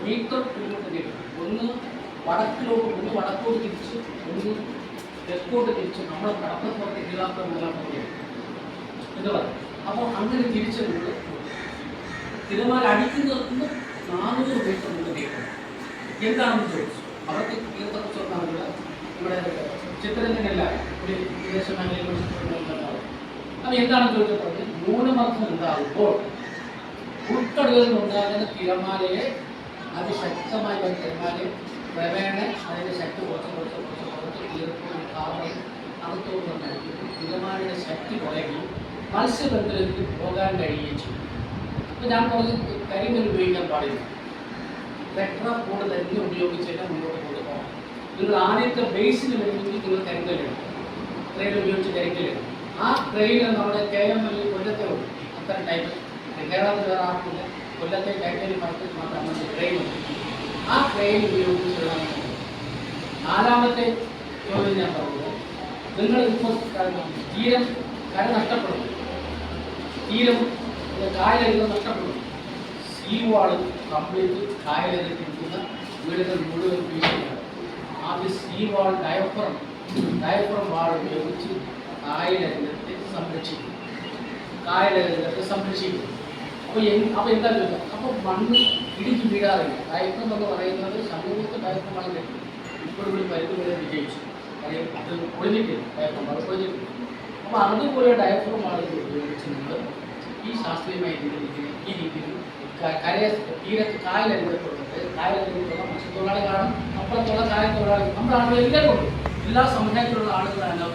Metre പിന്നോട്ട് നീട്ടും. ഒന്ന് വടക്കോട്ട് തിരിച്ച്, ഒന്ന് തെക്കോട്ട് തിരിച്ച് നമ്മുടെ കടപ്പുറത്തെ കീഴാത്ത മൂലാപ്പുറത്തെ എന്ന് പറയും. അപ്പോൾ അങ്ങനെ തിരിച്ചുകൊണ്ട് തിരമാല അടിക്കുന്നതിന് 400 മീറ്റർ മുമ്പ് നീട്ടണം. എന്താണെന്ന് ചോദിച്ചു. അവർക്ക് ഇതിനെക്കുറിച്ച് പറഞ്ഞാൽ ഇവിടെ ചിത്രത്തിനല്ല ഒരു വിദേശ മേഖലയിലുണ്ടാവും. അപ്പോൾ എന്താണെന്ന് ചോദിച്ചപ്പോൾ ന്യൂനമർദ്ദം ഉണ്ടാകുമ്പോൾ ഉൾക്കടലിൽ നിന്നുണ്ടാകുന്ന തിരമാലയെ അതിശക്തമായി ഒരു തിരമാലയെ ക്രമേണ അതിൻ്റെ ശക്തി കുറച്ച് തീർത്തും കാവൽ അകത്തോട് വന്നടിക്കും. തിരമാലയുടെ ശക്തി കുറയുകയും മത്സ്യബന്ധനത്തിൽ പോകാൻ കഴിയുകയും ചെയ്യും. അപ്പോൾ ഞാൻ പറഞ്ഞ് കരിമീൻ ഉപയോഗിക്കാൻ പാടില്ല. ടെട്രാ കോഡ് തന്നെ ഉപയോഗിച്ചിട്ട് മുന്നോട്ട് കൊണ്ടുപോകാം. നിങ്ങൾ ആദ്യത്തെ ബേസിന് വേണ്ടി നിങ്ങൾ കരിങ്കല്ലിടണം. ട്രെയിൻ ഉപയോഗിച്ച് കരിങ്കല്ലിടണം. ആ ട്രെയിൻ നമ്മുടെ KML കൊല്ലത്തെ ഉണ്ട്. അത്തരം ടൈപ്പ് കേരളത്തിൽ വേറെ ആർക്കില്ല. കൊല്ലത്തെ കരിങ്കല്ല് മരത്തിൽ മാത്രമാണ് ട്രെയിൻ ഉണ്ട്. ആ ട്രെയിൻ ഉപയോഗിച്ചിടണം. 4ാമത്തെ ചോദ്യം ഞാൻ പറഞ്ഞത്, നിങ്ങൾ ഇപ്പോൾ തീരം കര നഷ്ടപ്പെടുന്നു, തീരം കായലെല്ലാം നഷ്ടപ്പെടുന്നു. സീ വാള് കംപ്ലീറ്റ് കായലിരിക്കുന്ന വീടുകൾ മുഴുവൻ വീഴ്ചയാണ്. ആദ്യം സീ വാൾ ഡയഫ്രം വാൾ ഉപയോഗിച്ച് കായലരംഗത്തെ സംരക്ഷിക്കും. അപ്പോൾ എന്താ ചോദിക്കുക? അപ്പോൾ മണ്ണ് ഇടിച്ച് വീഴാറില്ല. ഡയഫ്രം എന്ന് പറയുന്നത് സമൂഹത്തെ ഡയഫ്രമാണ് കിട്ടും. ഇപ്പോൾ ഒരു പരിധി വരെ വിജയിച്ചു. അത് പൊളിഞ്ഞിട്ടില്ല, ഡയഫ്രം അത് പൊളിഞ്ഞിട്ടില്ല. അപ്പോൾ അതുപോലെ ഡയഫ്രം ആളുകൾ ഉപയോഗിച്ച് നിങ്ങൾ ഈ ശാസ്ത്രീയമായ രീതിയിൽ ഈ രീതിയിൽ തീരത്ത് കായലരംഗത്തുള്ളത് കായലരംഗത്തുള്ള മത്സ്യത്തൊഴിലാളികളാണ്. അപ്പുറത്തുള്ള കായത്തൊഴിലാളികൾ നമ്മുടെ ആളുകൾ എല്ലാവരും ഉണ്ട്. എല്ലാ സമുദായത്തിലുള്ള ആളുകളാണ്